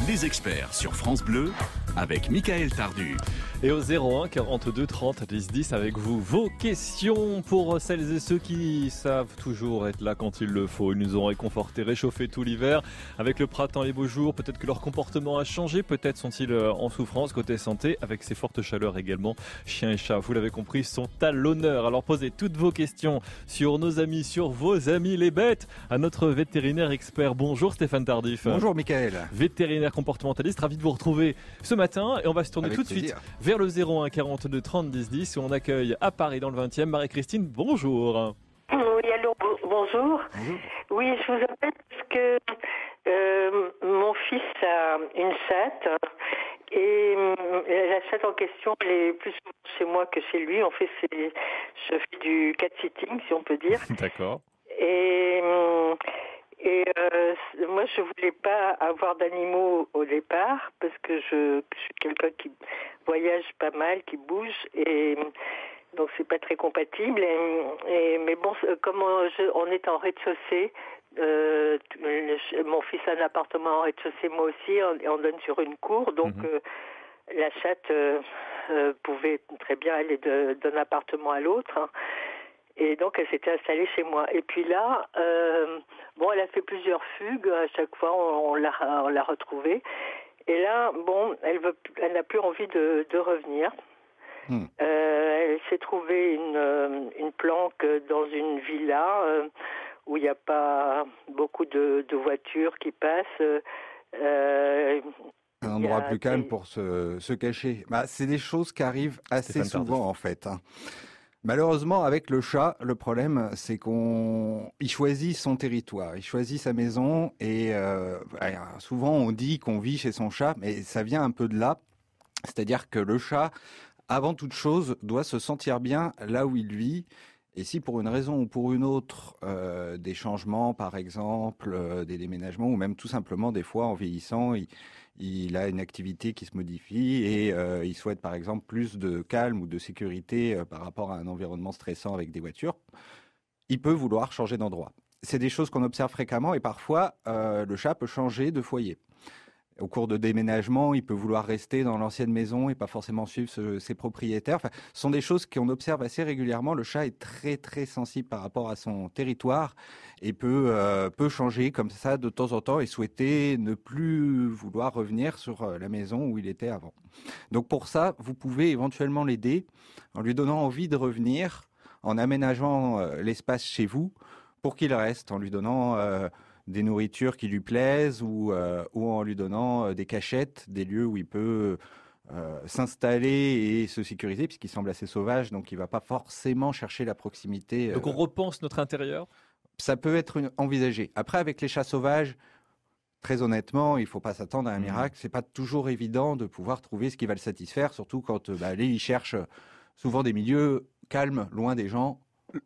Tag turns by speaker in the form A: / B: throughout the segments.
A: Les experts sur France Bleu avec Michael Tardu.
B: Et au 01 42 30 10 10 avec vous, vos questions pour celles et ceux qui savent toujours être là quand il le faut. Ils nous ont réconfortés, réchauffés tout l'hiver. Avec le printemps et les beaux jours, peut-être que leur comportement a changé, peut-être sont-ils en souffrance côté santé. Avec ces fortes chaleurs également, chiens et chats, vous l'avez compris, sont à l'honneur. Alors posez toutes vos questions sur nos amis, sur vos amis les bêtes, à notre vétérinaire expert. Bonjour Stéphane Tardif.
C: Bonjour Michael.
B: Vétérinaire comportementaliste, ravi de vous retrouver ce matin. Et on va se tourner
C: Avec
B: tout de
C: plaisir.
B: suite vers le 01 42 30 10 10 où on accueille à Paris dans le 20e Marie-Christine. Bonjour.
D: Oui, allô, bonjour. Oui, je vous appelle parce que mon fils a une chatte et la chatte en question, elle est plus souvent chez moi que chez lui. Je fais du cat-sitting, si on peut dire.
B: D'accord.
D: Et moi, je voulais pas avoir d'animaux au départ parce que je suis quelqu'un qui voyage pas mal, qui bouge et donc c'est pas très compatible. Mais bon, comme on est en rez-de-chaussée, mon fils a un appartement en rez-de-chaussée, moi aussi, et on donne sur une cour, donc la chatte pouvait très bien aller d'un appartement à l'autre. Hein. Et donc, elle s'était installée chez moi. Et puis là, elle a fait plusieurs fugues. À chaque fois, on l'a retrouvée. Et là, elle n'a plus envie de revenir. Elle s'est trouvée une planque dans une villa où il n'y a pas beaucoup de voitures qui passent.
C: Un endroit plus calme pour se cacher. C'est des choses qui arrivent assez souvent en fait. Malheureusement, avec le chat, le problème, c'est il choisit son territoire, il choisit sa maison et souvent on dit qu'on vit chez son chat, mais ça vient un peu de là. C'est-à-dire que le chat, avant toute chose, doit se sentir bien là où il vit. Et si pour une raison ou pour une autre, des changements, par exemple, des déménagements, ou même tout simplement des fois en vieillissant, il a une activité qui se modifie et il souhaite par exemple plus de calme ou de sécurité par rapport à un environnement stressant avec des voitures, il peut vouloir changer d'endroit. C'est des choses qu'on observe fréquemment et parfois le chat peut changer de foyer. Au cours de déménagement, il peut vouloir rester dans l'ancienne maison et pas forcément suivre ses propriétaires. Enfin, ce sont des choses qu'on observe assez régulièrement. Le chat est très très sensible par rapport à son territoire et peut changer comme ça de temps en temps et souhaiter ne plus vouloir revenir sur la maison où il était avant. Donc pour ça, vous pouvez éventuellement l'aider en lui donnant envie de revenir, en aménageant l'espace chez vous pour qu'il reste, en lui donnant des nourritures qui lui plaisent ou en lui donnant des cachettes, des lieux où il peut s'installer et se sécuriser puisqu'il semble assez sauvage, donc il va pas forcément chercher la proximité.
B: Donc on repense notre intérieur.
C: Ça peut être envisagé. Après, avec les chats sauvages, très honnêtement, il faut pas s'attendre à un miracle. C'est pas toujours évident de pouvoir trouver ce qui va le satisfaire, surtout quand il cherche souvent des milieux calmes, loin des gens.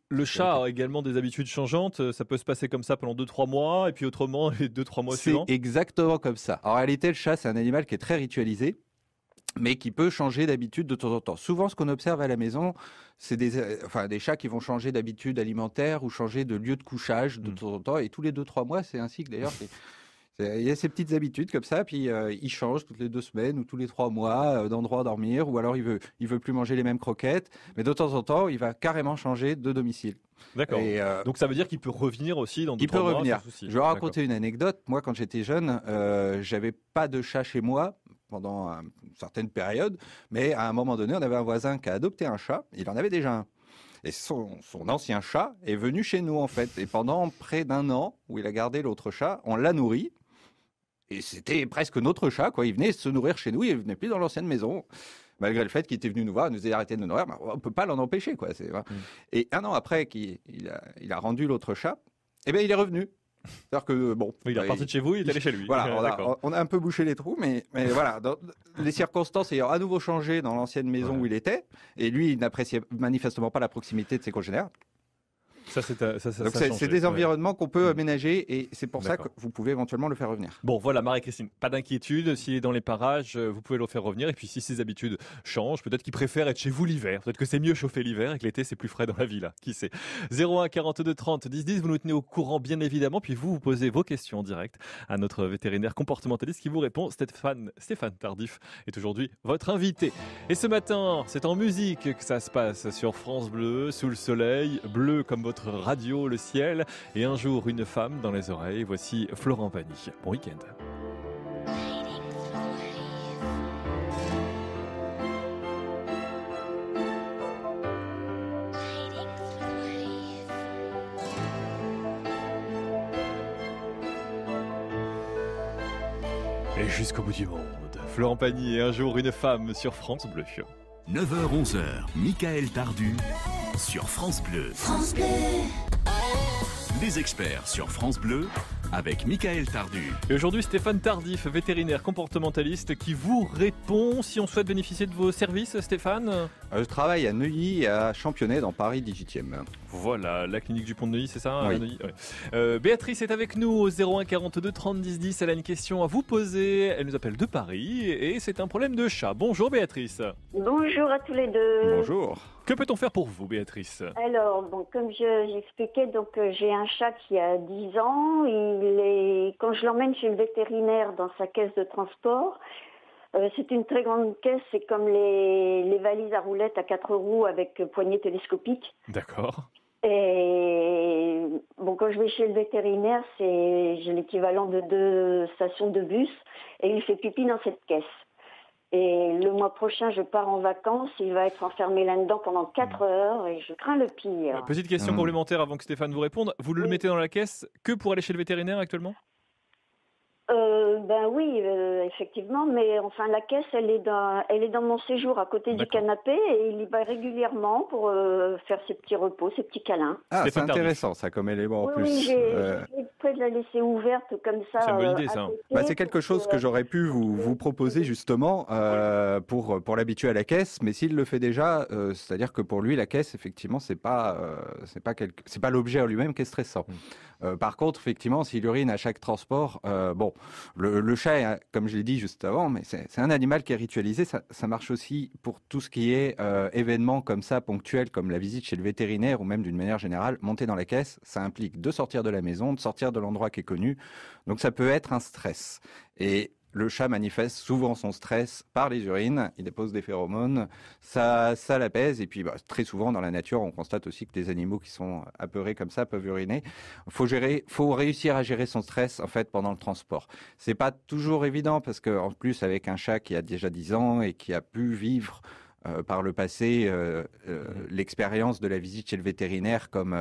B: Le chat a également des habitudes changeantes. Ça peut se passer comme ça pendant 2-3 mois et puis autrement les 2-3 mois suivants.
C: C'est exactement comme ça. En réalité, le chat, c'est un animal qui est très ritualisé, mais qui peut changer d'habitude de temps en temps. Souvent, ce qu'on observe à la maison, c'est des chats qui vont changer d'habitude alimentaire ou changer de lieu de couchage de temps en temps. Et tous les 2-3 mois, c'est un cycle d'ailleurs. Il y a ces petites habitudes comme ça, puis il change toutes les 2 semaines ou tous les 3 mois d'endroit à dormir, ou alors il veut plus manger les mêmes croquettes, mais de temps en temps, il va carrément changer de domicile.
B: D'accord. Donc ça veut dire qu'il peut revenir aussi dans 2-3 mois.
C: Il peut revenir.
B: Sans souci.
C: Je vais raconter une anecdote. Moi, quand j'étais jeune, j'avais pas de chat chez moi pendant une certaine période, mais à un moment donné, on avait un voisin qui a adopté un chat. Il en avait déjà un. Et son ancien chat est venu chez nous, en fait. Et pendant près d'1 an, où il a gardé l'autre chat, on l'a nourri. Et c'était presque notre chat, quoi. Il venait se nourrir chez nous, il venait plus dans l'ancienne maison. Malgré le fait qu'il était venu nous voir, il nous a arrêté de nous nourrir, on peut pas l'en empêcher, quoi. Et 1 an après qu'il a rendu l'autre chat, il est revenu. C'est-à-dire que
B: il est reparti de chez vous, il est allé chez lui.
C: Voilà, on a un peu bouché les trous, mais voilà, dans les circonstances ayant à nouveau changé dans l'ancienne maison où il était, et lui, il n'appréciait manifestement pas la proximité de ses congénères.
B: Ça,
C: Donc c'est des environnements qu'on peut aménager et c'est pour ça que vous pouvez éventuellement le faire revenir.
B: Bon, voilà, Marie-Christine, pas d'inquiétude. S'il est dans les parages, vous pouvez le faire revenir. Et puis, si ses habitudes changent, peut-être qu'il préfère être chez vous l'hiver. Peut-être que c'est mieux chauffer l'hiver et que l'été, c'est plus frais dans la villa. Qui sait? 01 42 30 10 10. Vous nous tenez au courant, bien évidemment. Puis vous posez vos questions en direct à notre vétérinaire comportementaliste qui vous répond. Stéphane Tardif est aujourd'hui votre invité. Et ce matin, c'est en musique que ça se passe sur France Bleu, sous le soleil, bleu comme votre radio, le ciel, et un jour une femme dans les oreilles. Voici Florent Pagny. Bon week-end. Et jusqu'au bout du monde, Florent Pagny et un jour une femme sur France Bleu.
A: 9h-11h, Michael Tardu sur France Bleu.
E: France Bleu.
A: Les experts sur France Bleu avec Michael Tardu.
B: Et aujourd'hui, Stéphane Tardif, vétérinaire comportementaliste, qui vous répond si on souhaite bénéficier de vos services, Stéphane.
C: Je travaille à Neuilly et à Championnet dans Paris 18e.
B: Voilà, la clinique du Pont de Neuilly, c'est ça?
C: Oui.
B: À Neuilly, ouais. Béatrice est avec nous au 01 42 30 10 10. Elle a une question à vous poser. Elle nous appelle de Paris et c'est un problème de chat. Bonjour Béatrice.
F: Bonjour à tous les deux.
C: Bonjour.
B: Que peut-on faire pour vous, Béatrice?
F: Alors, bon, comme j'expliquais, donc j'ai un chat qui a 10 ans. Quand je l'emmène chez le vétérinaire dans sa caisse de transport, c'est une très grande caisse, c'est comme les valises à roulettes à 4 roues avec poignée télescopique.
B: D'accord.
F: Et bon, quand je vais chez le vétérinaire, j'ai l'équivalent de 2 stations de bus et il fait pipi dans cette caisse. Et le mois prochain, je pars en vacances. Il va être enfermé là-dedans pendant 4 heures et je crains le pire.
B: Petite question complémentaire avant que Stéphane vous réponde. Vous le mettez dans la caisse que pour aller chez le vétérinaire actuellement?
F: Ben oui, effectivement, mais enfin la caisse, elle est dans mon séjour à côté du canapé et il y va régulièrement pour faire ses petits repos, ses petits câlins.
C: Ah, c'est intéressant ça comme élément en plus.
F: Oui, j'ai prêt de la laisser ouverte comme ça.
B: C'est une bonne idée ça.
C: C'est quelque chose que j'aurais pu vous proposer justement pour l'habituer à la caisse, mais s'il le fait déjà, c'est-à-dire que pour lui la caisse, effectivement, c'est pas l'objet en lui-même qui est stressant. Par contre, effectivement, s'il urine à chaque transport, le chat, comme je l'ai dit juste avant, mais c'est un animal qui est ritualisé. Ça marche aussi pour tout ce qui est événements comme ça, ponctuels, comme la visite chez le vétérinaire ou même d'une manière générale. Monter dans la caisse, ça implique de sortir de la maison, de sortir de l'endroit qui est connu. Donc ça peut être un stress. Et le chat manifeste souvent son stress par les urines, il dépose des phéromones, ça l'apaise, et puis très souvent dans la nature, on constate aussi que des animaux qui sont apeurés comme ça peuvent uriner. Faut réussir à gérer son stress en fait pendant le transport. C'est pas toujours évident parce que en plus avec un chat qui a déjà 10 ans et qui a pu vivre par le passé l'expérience de la visite chez le vétérinaire comme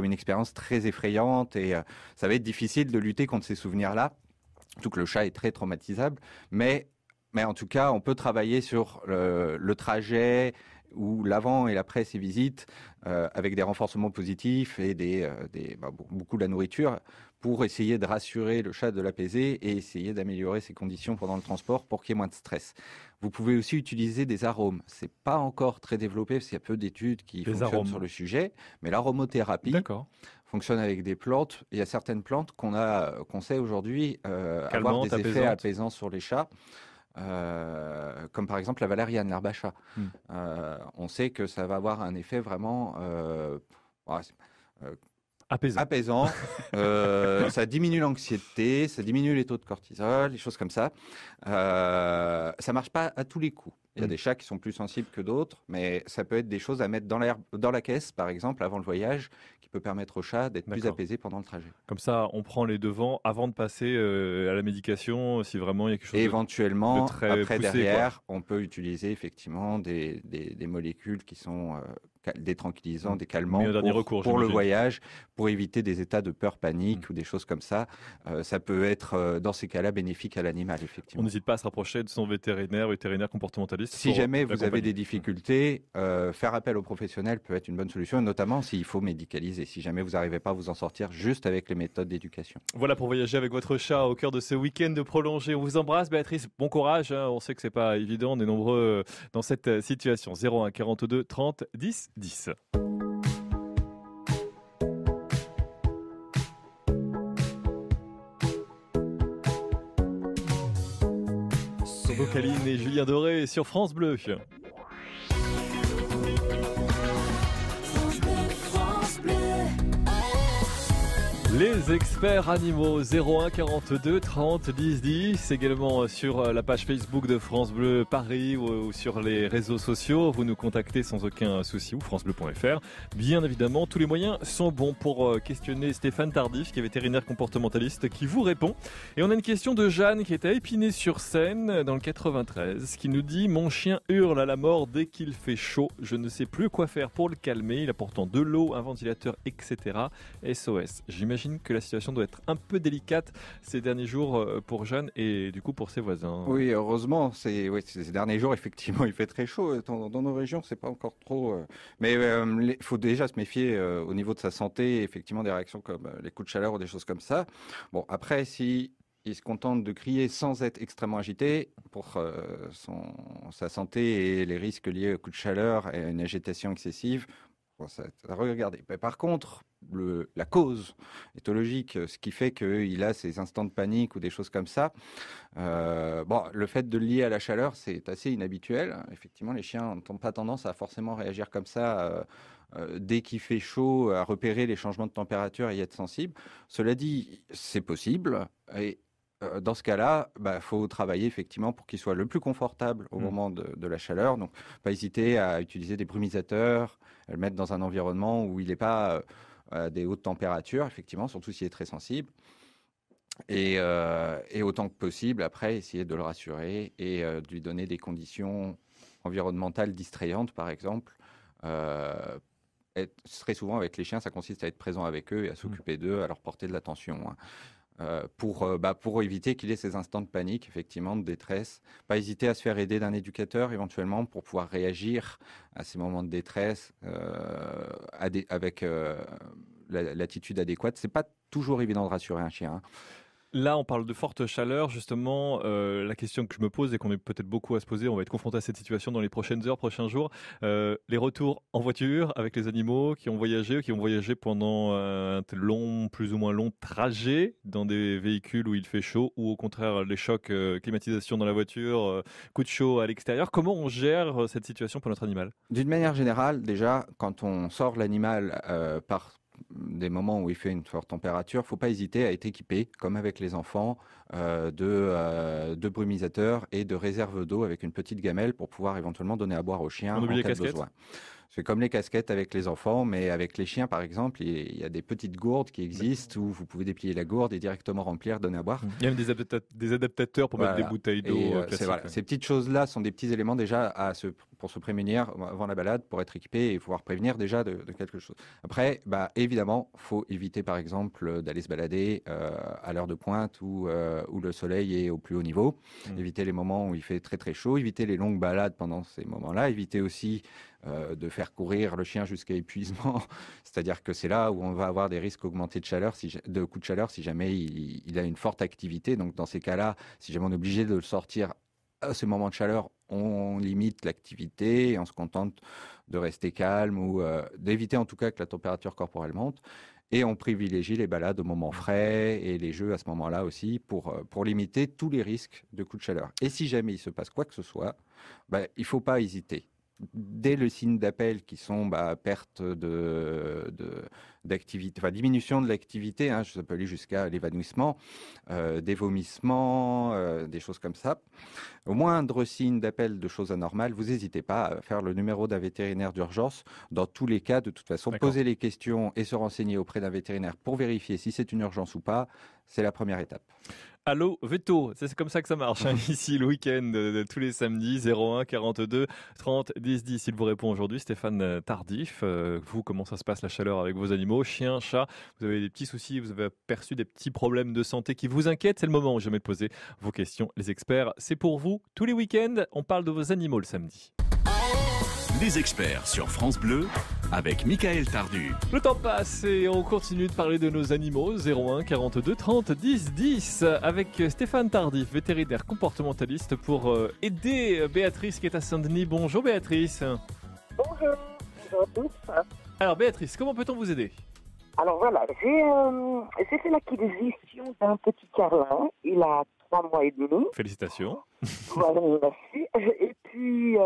C: une expérience très effrayante et ça va être difficile de lutter contre ces souvenirs-là. Surtout que le chat est très traumatisable, mais en tout cas, on peut travailler sur le trajet ou l'avant et l'après ces visites avec des renforcements positifs et beaucoup de la nourriture pour essayer de rassurer le chat, de l'apaiser et essayer d'améliorer ses conditions pendant le transport pour qu'il y ait moins de stress. Vous pouvez aussi utiliser des arômes. C'est pas encore très développé parce qu'il y a peu d'études qui fonctionnent sur le sujet, mais l'aromothérapie fonctionne avec des plantes. Il y a certaines plantes qu'on sait aujourd'hui avoir des effets apaisants sur les chats. Comme par exemple la valériane, l'herbe à chat. On sait que ça va avoir un effet vraiment apaisant. Ça diminue l'anxiété, ça diminue les taux de cortisol, des choses comme ça. Ça marche pas à tous les coups. Il y a des chats qui sont plus sensibles que d'autres, mais ça peut être des choses à mettre dans la caisse, par exemple, avant le voyage, qui peut permettre au chat d'être plus apaisé pendant le trajet.
B: Comme ça, on prend les devants avant de passer à la médication, si vraiment il y a quelque chose
C: éventuellement,
B: de très
C: après,
B: poussé,
C: derrière, on peut utiliser effectivement des molécules qui sont des tranquillisants, des calmants pour le voyage, pour éviter des états de peur, panique ou des choses comme ça. Ça peut être, dans ces cas-là, bénéfique à l'animal, effectivement.
B: On n'hésite pas à se rapprocher de son vétérinaire comportementaliste.
C: Si jamais vous avez des difficultés, faire appel aux professionnels peut être une bonne solution, notamment s'il faut médicaliser, si jamais vous n'arrivez pas à vous en sortir juste avec les méthodes d'éducation.
B: Voilà pour voyager avec votre chat au cœur de ce week-end prolongé. On vous embrasse, Béatrice. Bon courage. On sait que c'est pas évident. On est nombreux dans cette situation. 01 42 30 10 10. Turbo Caline et Julien Doré sur France Bleu. Les experts animaux 01 42 30 10 10, également sur la page Facebook de France Bleu Paris ou sur les réseaux sociaux. Vous nous contactez sans aucun souci ou francebleu.fr. Bien évidemment, tous les moyens sont bons pour questionner Stéphane Tardif, qui est vétérinaire comportementaliste, qui vous répond. Et on a une question de Jeanne qui est à Épinay-sur-Seine dans le 93, qui nous dit « Mon chien hurle à la mort dès qu'il fait chaud. Je ne sais plus quoi faire pour le calmer. Il a pourtant de l'eau, un ventilateur, etc. SOS. » J'imagine que la situation doit être un peu délicate ces derniers jours pour Jeanne et du coup pour ses voisins.
C: Oui, heureusement, ces derniers jours, effectivement, il fait très chaud. Dans nos régions, c'est pas encore trop... Mais il faut déjà se méfier au niveau de sa santé, effectivement, des réactions comme les coups de chaleur ou des choses comme ça. Bon, après, si il se contente de crier sans être extrêmement agité pour sa santé et les risques liés aux coups de chaleur et à une agitation excessive, bon, ça à regarder. Mais par contre, la cause éthologique, ce qui fait qu'il a ces instants de panique ou des choses comme ça, le fait de le lier à la chaleur, c'est assez inhabituel. Effectivement, les chiens n'ont pas tendance à forcément réagir comme ça dès qu'il fait chaud, à repérer les changements de température et y être sensible. Cela dit, c'est possible et dans ce cas-là, faut travailler effectivement pour qu'il soit le plus confortable au moment de la chaleur. Donc, pas hésiter à utiliser des brumisateurs, à le mettre dans un environnement où il n'est pas à des hautes températures, effectivement, surtout s'il est très sensible. Et autant que possible, après, essayer de le rassurer et de lui donner des conditions environnementales distrayantes, par exemple. Très souvent, avec les chiens, ça consiste à être présent avec eux et à s'occuper d'eux, à leur porter de l'attention. Pour éviter qu'il ait ces instants de panique, effectivement, de détresse. Pas hésiter à se faire aider d'un éducateur, éventuellement, pour pouvoir réagir à ces moments de détresse avec l'attitude adéquate. C'est pas toujours évident de rassurer un chien.
B: Là, on parle de forte chaleur, justement. La question que je me pose et qu'on est peut-être beaucoup à se poser, on va être confronté à cette situation dans les prochaines heures, prochains jours. Les retours en voiture avec les animaux qui ont voyagé pendant un plus ou moins long trajet dans des véhicules où il fait chaud ou au contraire les chocs, climatisation dans la voiture, coup de chaud à l'extérieur. Comment on gère cette situation pour notre animal ?
C: D'une manière générale, déjà, quand on sort l'animal par des moments où il fait une forte température, il ne faut pas hésiter à être équipé, comme avec les enfants, de brumisateurs et de réserves d'eau avec une petite gamelle pour pouvoir éventuellement donner à boire aux chiens en cas de besoin. C'est comme les casquettes avec les enfants, mais avec les chiens, par exemple, il y a des petites gourdes qui existent où vous pouvez déplier la gourde et directement remplir, donner à boire.
B: Il y a même des adaptateurs pour mettre des bouteilles d'eau classiques.
C: Ces petites choses-là sont des petits éléments déjà pour se prémunir avant la balade, pour être équipé et pouvoir prévenir déjà de quelque chose. Après, évidemment, il faut éviter, par exemple, d'aller se balader à l'heure de pointe où le soleil est au plus haut niveau. Éviter les moments où il fait très très chaud, éviter les longues balades pendant ces moments-là, éviter aussi de faire courir le chien jusqu'à épuisement, c'est-à-dire que c'est là où on va avoir des risques augmentés de coups de chaleur si jamais il a une forte activité. Donc dans ces cas-là, si jamais on est obligé de le sortir à ce moment de chaleur, on limite l'activité et on se contente de rester calme ou d'éviter en tout cas que la température corporelle monte. Et on privilégie les balades au moment frais et les jeux à ce moment-là aussi pour limiter tous les risques de coups de chaleur. Et si jamais il se passe quoi que ce soit, il ne faut pas hésiter. Dès le signe d'appel qui sont perte d'activité, diminution de l'activité, ça peut aller jusqu'à l'évanouissement, des vomissements, des choses comme ça. Au moindre signe d'appel de choses anormales, vous n'hésitez pas à faire le numéro d'un vétérinaire d'urgence. Dans tous les cas, de toute façon, poser les questions et se renseigner auprès d'un vétérinaire pour vérifier si c'est une urgence ou pas, c'est la première étape.
B: Allô, Veto, c'est comme ça que ça marche ici le week-end, tous les samedis, 01 42 30 10 10. Il vous répond aujourd'hui, Stéphane Tardif. Vous, comment ça se passe la chaleur avec vos animaux, chiens, chats? Vous avez des petits soucis, vous avez aperçu des petits problèmes de santé qui vous inquiètent? C'est le moment où jamais de poser vos questions. Les experts, c'est pour vous. Tous les week-ends, on parle de vos animaux le samedi.
A: Les experts sur France Bleu avec Michael Tardu.
B: Le temps passe et on continue de parler de nos animaux. 01 42 30 10 10 avec Stéphane Tardif, vétérinaire comportementaliste, pour aider Béatrice qui est à Saint-Denis. Bonjour Béatrice.
E: Bonjour à tous.
B: Alors Béatrice, comment peut-on vous aider?
E: Alors voilà, j'ai fait l'acquisition d'un petit carlin. Il a 3 mois et demi.
B: Félicitations.
E: Voilà, merci. Et puis,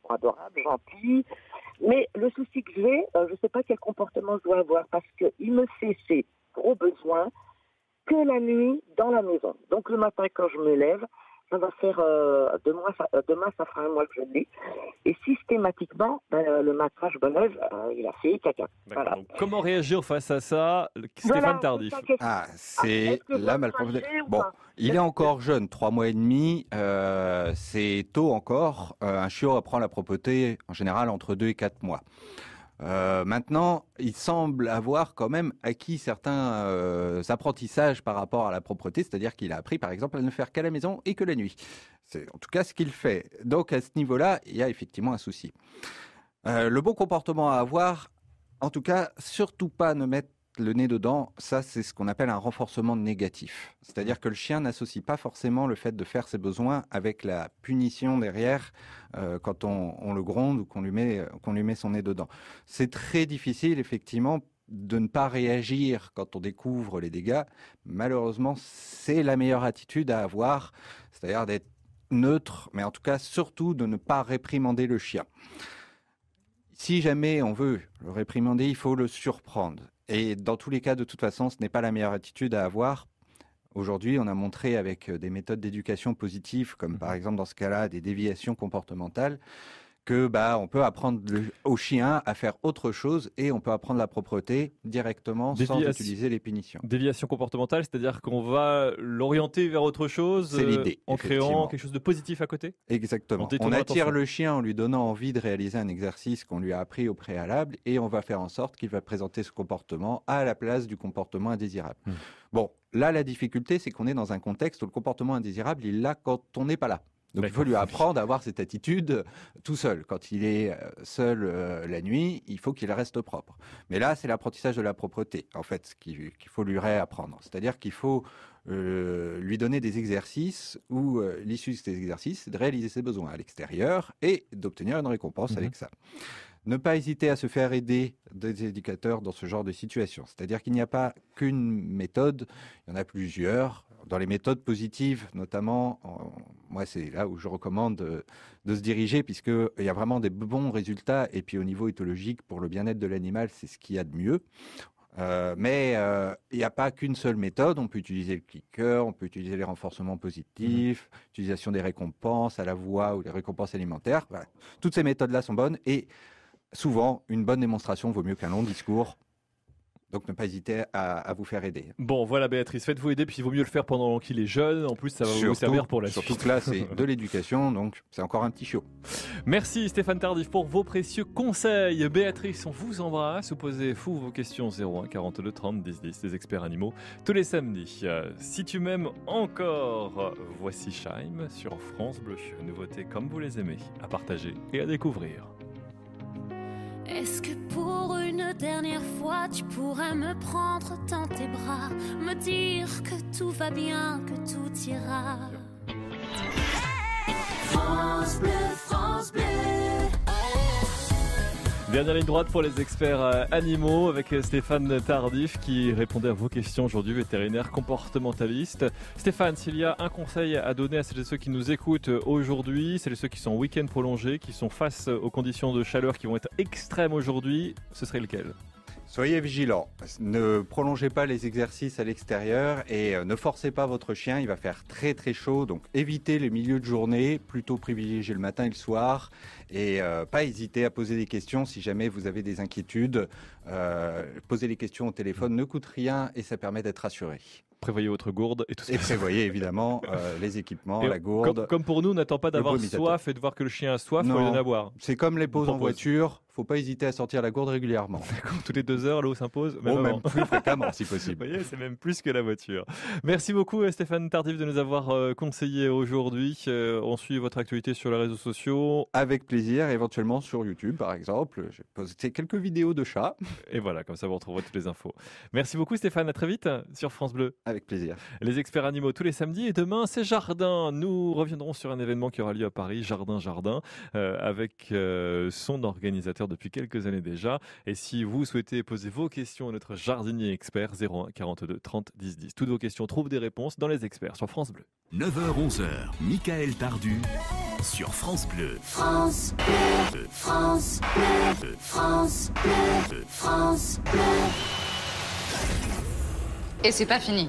E: adorable, gentil. Mais le souci que j'ai, je ne sais pas quel comportement je dois avoir parce qu'il me fait ses gros besoins que la nuit dans la maison. Donc le matin quand je me lève, ça va faire demain ça fera un mois que je l'ai. Et systématiquement, le matin je me lève, il a fait caca. Voilà.
B: Donc, comment réagir face à ça, Stéphane Tardif?
C: C'est là mal problème. Bon, il est encore jeune, 3 mois et demi, c'est tôt encore. Un chiot apprend la propreté en général entre 2 et 4 mois. Maintenant, il semble avoir quand même acquis certains apprentissages par rapport à la propreté, c'est-à-dire qu'il a appris par exemple à ne faire qu'à la maison et que la nuit. C'est en tout cas ce qu'il fait. Donc à ce niveau-là, il y a effectivement un souci. Le bon comportement à avoir, en tout cas, surtout pas ne mettre le nez dedans, ça c'est ce qu'on appelle un renforcement négatif. C'est-à-dire que le chien n'associe pas forcément le fait de faire ses besoins avec la punition derrière quand on le gronde ou qu'on lui met son nez dedans. C'est très difficile effectivement de ne pas réagir quand on découvre les dégâts. Malheureusement, c'est la meilleure attitude à avoir, c'est-à-dire d'être neutre, mais en tout cas surtout de ne pas réprimander le chien. Si jamais on veut le réprimander, il faut le surprendre. Et dans tous les cas, de toute façon, ce n'est pas la meilleure attitude à avoir. Aujourd'hui, on a montré avec des méthodes d'éducation positive, comme par exemple dans ce cas-là, des déviations comportementales, que on peut apprendre au chien à faire autre chose et on peut apprendre la propreté directement sans utiliser les punitions.
B: Déviation comportementale, c'est-à-dire qu'on va l'orienter vers autre chose.
C: C'est l'idée,
B: en créant quelque chose de positif à côté.
C: Exactement. On attire le chien en lui donnant envie de réaliser un exercice qu'on lui a appris au préalable et on va faire en sorte qu'il va présenter ce comportement à la place du comportement indésirable. Bon, là la difficulté c'est qu'on est dans un contexte où le comportement indésirable il l'a quand on n'est pas là. Donc il faut lui apprendre à avoir cette attitude tout seul. Quand il est seul la nuit, il faut qu'il reste propre. Mais là, c'est l'apprentissage de la propreté, en fait, qu'il faut lui réapprendre. C'est-à-dire qu'il faut lui donner des exercices où l'issue de ces exercices, c'est de réaliser ses besoins à l'extérieur et d'obtenir une récompense avec ça. Ne pas hésiter à se faire aider des éducateurs dans ce genre de situation. C'est-à-dire qu'il n'y a pas qu'une méthode, il y en a plusieurs. Dans les méthodes positives, notamment, moi, c'est là où je recommande de se diriger, puisqu'il y a vraiment des bons résultats. Et puis, au niveau éthologique, pour le bien-être de l'animal, c'est ce qu'il y a de mieux. Mais il n'y a pas qu'une seule méthode. On peut utiliser le clicker, on peut utiliser les renforcements positifs, l'utilisation des récompenses à la voix ou les récompenses alimentaires. Voilà. Toutes ces méthodes-là sont bonnes. Et souvent, une bonne démonstration vaut mieux qu'un long discours. Donc ne pas hésiter à vous faire aider.
B: Bon, voilà Béatrice, faites-vous aider, puis il vaut mieux le faire pendant qu'il est jeune. En plus, ça va vous servir pour la suite.
C: Surtout que là, c'est de l'éducation, donc c'est encore un petit chiot.
B: Merci Stéphane Tardif pour vos précieux conseils. Béatrice, on vous embrasse. Vous posez vos questions 01 42 30 10 10, des experts animaux, tous les samedis. Si tu m'aimes encore, voici Scheim sur France Bleu. Nouveautés comme vous les aimez, à partager et à découvrir.
G: Est-ce que pour une dernière fois tu pourrais me prendre dans tes bras, me dire que tout va bien, que tout ira? France Bleu, France Bleu.
B: Dernière ligne droite pour les experts animaux avec Stéphane Tardif qui répondait à vos questions aujourd'hui, vétérinaire comportementaliste. Stéphane, s'il y a un conseil à donner à celles et ceux qui nous écoutent aujourd'hui, celles et ceux qui sont en week-end prolongé, qui sont face aux conditions de chaleur qui vont être extrêmes aujourd'hui, ce serait lequel ?
C: Soyez vigilants, ne prolongez pas les exercices à l'extérieur et ne forcez pas votre chien, il va faire très très chaud, donc évitez les milieux de journée, plutôt privilégiez le matin et le soir et pas hésiter à poser des questions si jamais vous avez des inquiétudes. Poser les questions au téléphone ne coûte rien et ça permet d'être rassuré.
B: Prévoyez votre gourde et tout ça.
C: Et prévoyez évidemment les équipements, la gourde.
B: Comme pour nous, on n'attend pas d'avoir soif et de voir que le chien a soif, il faut en avoir.
C: C'est comme les pauses en voiture, faut pas hésiter à sortir la gourde régulièrement.
B: D'accord, toutes les 2 heures, l'eau s'impose.
C: Même plus fréquemment si possible.
B: Vous voyez, c'est même plus que la voiture. Merci beaucoup Stéphane Tardif de nous avoir conseillé aujourd'hui. On suit votre actualité sur les réseaux sociaux.
C: Avec plaisir, éventuellement sur YouTube par exemple. J'ai posté quelques vidéos de chats.
B: Et voilà, comme ça vous retrouverez toutes les infos. Merci beaucoup Stéphane, à très vite sur France Bleu.
C: Avec plaisir.
B: Les experts animaux tous les samedis et demain c'est Jardin. Nous reviendrons sur un événement qui aura lieu à Paris, Jardin, avec son organisateur agriculteur depuis quelques années déjà. Et si vous souhaitez poser vos questions à notre jardinier expert, 01 42 30 10 10. Toutes vos questions trouvent des réponses dans Les Experts sur France Bleu.
A: 9h-11h, Michael Tardu sur France Bleu.
G: France Bleu, France Bleu, France Bleu, France Bleu.
H: Et c'est pas fini.